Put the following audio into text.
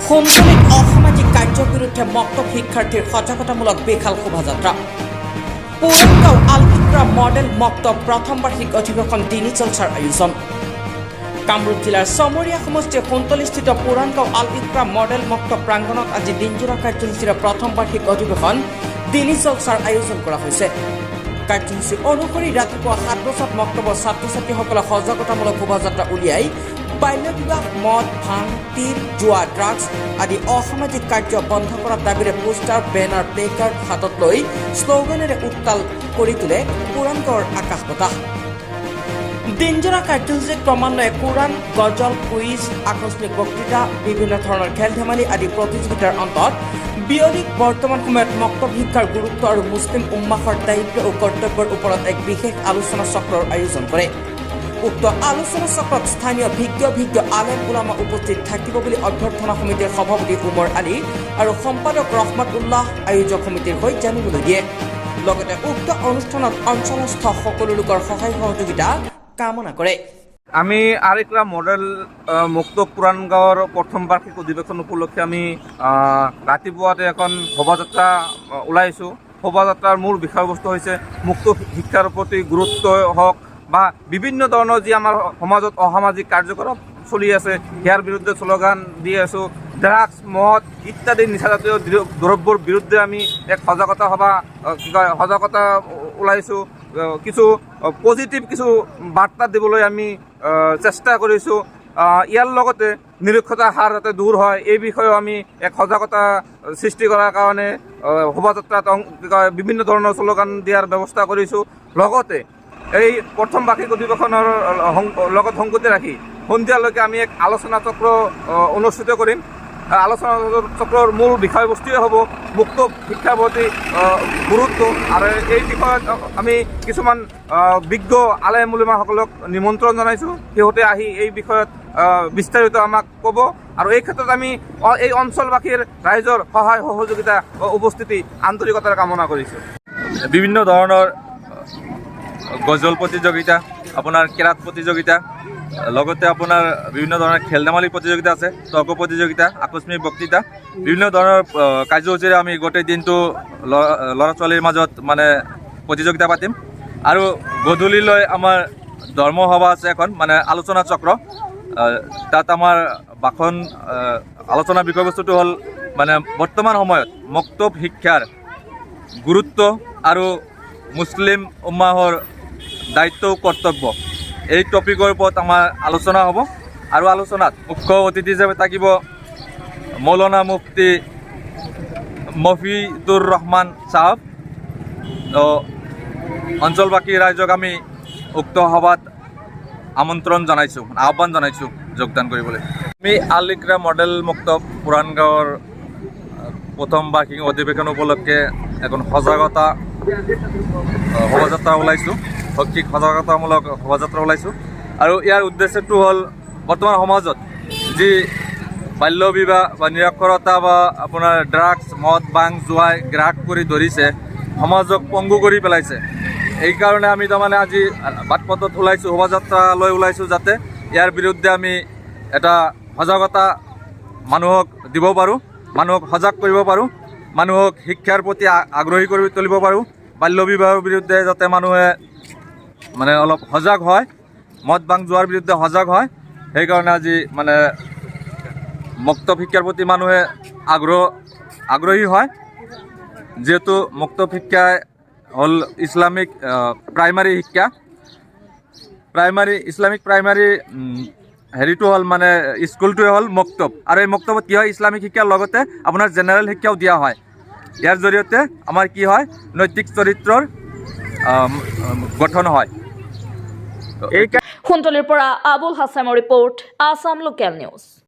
সোণতলীত অসামাজিক কাৰ্যৰ বিৰুদ্ধে মক্তব শিক্ষাৰ্থীৰ সজাগতামূলক বিশাল শোভাযাত্ৰা। পুৰাণগাঁও আল ইকৰা মডেল মক্তব প্ৰথম বাৰ্ষিক অধিৱেশন দিনী জলছাৰ আয়োজন। কামৰূপ জিলাৰ চমৰীয়া সমষ্টিৰ সোণতলীস্থিত পুৰাণগাঁও আল ইকৰা মডেল মক্তব প্ৰাংগণত আজি দিনজোৰা কাৰ্যসূচীৰে প্ৰথম বাৰ্ষিক অধিৱেশন দিনী জলছাৰ আয়োজন কৰা হৈছে। কাৰ্যসূচী অনুসৰি ৰাতিপুৱা 7 বজাত মক্তবৰ ছাত্ৰ ছাত্ৰীসকলে সজাগতামূলক শোভাযাত্ৰা উলিয়াই বাল্য বিবাহ, মদ, ভাং, তীৰ, জুৱা, ড্ৰাগছ আদি অসামাজিক কাৰ্য বন্ধ কৰাৰ দাবীৰে পোষ্টাৰ, বেনাৰ, প্লেকাৰ্ড হাতত লৈ শ্লোগানেৰে উত্তাল কৰি তোলে পুৰাণগাঁৱৰ আকাশ বতাহ। দিনজোৰা কাৰ্যসূচীত ক্ৰমান্বয়ে কোৰাণ, গজল, কুইজ, আকস্মিক বক্তৃতা, বিভিন্ন ধৰণৰ খেল ধেমালি আদি প্ৰতিযোগিতাৰ অন্তত বিয়লি বৰ্তমান সময়ত মক্তব শিক্ষাৰ গুৰুত্ব আৰু মুছলিম উম্মাহৰ দায়িত্ব ও কৰ্তব্যৰ ওপৰত এক বিশেষ আলোচনা চক্ৰৰ আয়োজন কৰে। উক্ত আলোচনা চক্ৰত স্থানীয় ভিজ্ঞ আলেম উলামা উপস্থিত থাকিব বুলি অভ্যৰ্থনা সমিতিৰ সভাপতি উমৰ আলী আৰু সম্পাদক ৰহমত উল্লাহ আয়োজক সমিতিৰ হৈ জানিবলৈ দিয়ে। লগতে উক্ত অনুষ্ঠানত অঞ্চলস্থ সকলো লোকৰ সহায় সহযোগিতা কামনা কৰে। আমি আল ইকৰা মডেল মুক্তব পুৰাণগাঁৱৰ প্ৰথম বাৰ্ষিক অধিৱেশন উপলক্ষে আমি ৰাতিপুৱাতে এখন শোভাযাত্ৰা ওলাইছোঁ। শোভাযাত্ৰাৰ মূল বিষয়বস্তু হৈছে মুক্ত শিক্ষাৰ প্ৰতি গুৰুত্ব হওক বা বিভিন্ন ধৰণৰ যি আমাৰ সমাজত অসামাজিক কাৰ্যকলাপ চলি আছে ইয়াৰ বিৰুদ্ধে শ্লোগান দি আছোঁ। ড্ৰাগছ, মদ ইত্যাদি নিচাজাতীয় দ্ৰব্যৰ বিৰুদ্ধে আমি এক সজাগতা সজাগতা ওলাইছোঁ। কিছু পজিটিভ কিছু বাৰ্তা দিবলৈ আমি চেষ্টা কৰিছোঁ। ইয়াৰ লগতে নিৰক্ষৰতাৰ হাৰ যাতে দূৰ হয় এই বিষয়েও আমি এক সজাগতা সৃষ্টি কৰাৰ কাৰণে শোভাযাত্ৰাত বিভিন্ন ধৰণৰ শ্লোগান দিয়াৰ ব্যৱস্থা কৰিছোঁ। লগতে এই প্ৰথম বাৰ্ষিক অধিৱেশনৰ লগত সংগতি ৰাখি সন্ধিয়ালৈকে আমি এক আলোচনা চক্ৰ অনুষ্ঠিত কৰিম। আলোচনা চক্ৰৰ মূল বিষয়বস্তুৱে হ'ব মুক্ত শিক্ষাৰ প্ৰতি গুৰুত্ব, আৰু এই বিষয়ত আমি কিছুমান বিজ্ঞ আলেম উলামাসকলক নিমন্ত্ৰণ জনাইছোঁ। সিহঁতে আহি এই বিষয়ত বিস্তাৰিত আমাক ক'ব, আৰু এই ক্ষেত্ৰত আমি এই অঞ্চলবাসীৰ ৰাইজৰ সহায় সহযোগিতা উপস্থিতি আন্তৰিকতাৰে কামনা কৰিছোঁ। বিভিন্ন ধৰণৰ গজল প্ৰতিযোগিতা, আপোনাৰ কেৰাত প্ৰতিযোগিতা, লগতে আপোনাৰ বিভিন্ন ধৰণৰ খেল ধেমালি প্ৰতিযোগিতা আছে, তৰ্ক প্ৰতিযোগিতা, আকস্মিক বক্তৃতা, বিভিন্ন ধৰণৰ কাৰ্যসূচীৰে আমি গোটেই দিনটো ল'ৰা ছোৱালীৰ মাজত মানে প্ৰতিযোগিতা পাতিম। আৰু গধূলিলৈ আমাৰ ধৰ্মসভা আছে এখন, মানে আলোচনা চক্ৰ। তাত আমাৰ ভাষণ আলোচনাৰ বিষয়বস্তুটো হ'ল মানে বৰ্তমান সময়ত মক্তব শিক্ষাৰ গুৰুত্ব আৰু মুছলিম উম্মাহৰ দায়িত্ব কৰ্তব্য, এই টপিকৰ ওপৰত আমাৰ আলোচনা হ'ব। আৰু আলোচনাত মুখ্য অতিথি হিচাপে থাকিব মৌলানা মুফতি মফিদুৰ ৰহমান চাহাব। অঞ্চলবাসী ৰাইজক আমি উক্ত সভাত আমন্ত্ৰণ জনাইছোঁ, আহ্বান জনাইছোঁ যোগদান কৰিবলৈ। আমি আল ইকৰা মডেল মুক্তব পুৰাণগাঁৱৰ প্ৰথম বাৰ্ষিক অধিৱেশন উপলক্ষে এখন সজাগতা শোভাযাত্ৰা ওলাইছোঁ, শৈক্ষিক সজাগতামূলক শোভাযাত্ৰা ওলাইছোঁ। আৰু ইয়াৰ উদ্দেশ্যটো হ'ল বৰ্তমান সমাজত যি বাল্য বিবাহ বা নিৰক্ষৰতা বা আপোনাৰ ড্ৰাগছ, মদ, ভাং, জুৱাই গ্ৰাস কৰি ধৰিছে, সমাজক পংগু কৰি পেলাইছে। এইকাৰণে আমি তাৰমানে আজি বাট পথত ওলাইছোঁ, শোভাযাত্ৰা লৈ ওলাইছোঁ, যাতে ইয়াৰ বিৰুদ্ধে আমি এটা সজাগতা মানুহক দিব পাৰোঁ, মানুহক সজাগ কৰিব পাৰোঁ, মানুহক শিক্ষাৰ প্ৰতি আগ্ৰহী কৰি তুলিব পাৰোঁ। বাল্য বিবাহৰ বিৰুদ্ধে যাতে মানুহে মানে অলপ সজাগ হয়, মদ ভাং জুৱাৰ বিৰুদ্ধে সজাগ হয়। সেইকাৰণে আজি মানে মক্তব শিক্ষাৰ প্ৰতি মানুহে আগ্ৰহী হয়, যিহেতু মক্তব শিক্ষা হ'ল ইছলামিক প্ৰাইমাৰী শিক্ষা। ইছলামিক প্ৰাইমাৰী হেৰিটো হ'ল মানে স্কুলটোৱে হ'ল মক্তব, আৰু এই মক্তবত কি হয়, ইছলামিক শিক্ষাৰ লগতে আপোনাৰ জেনেৰেল শিক্ষাও দিয়া হয়। ইয়াৰ জৰিয়তে আমাৰ কি হয়, নৈতিক চৰিত্ৰৰ গঠন হয়। সোণতলীৰ পৰা আবুল হাছামৰ ৰিপৰ্ট, আছাম লোকেল নিউজ।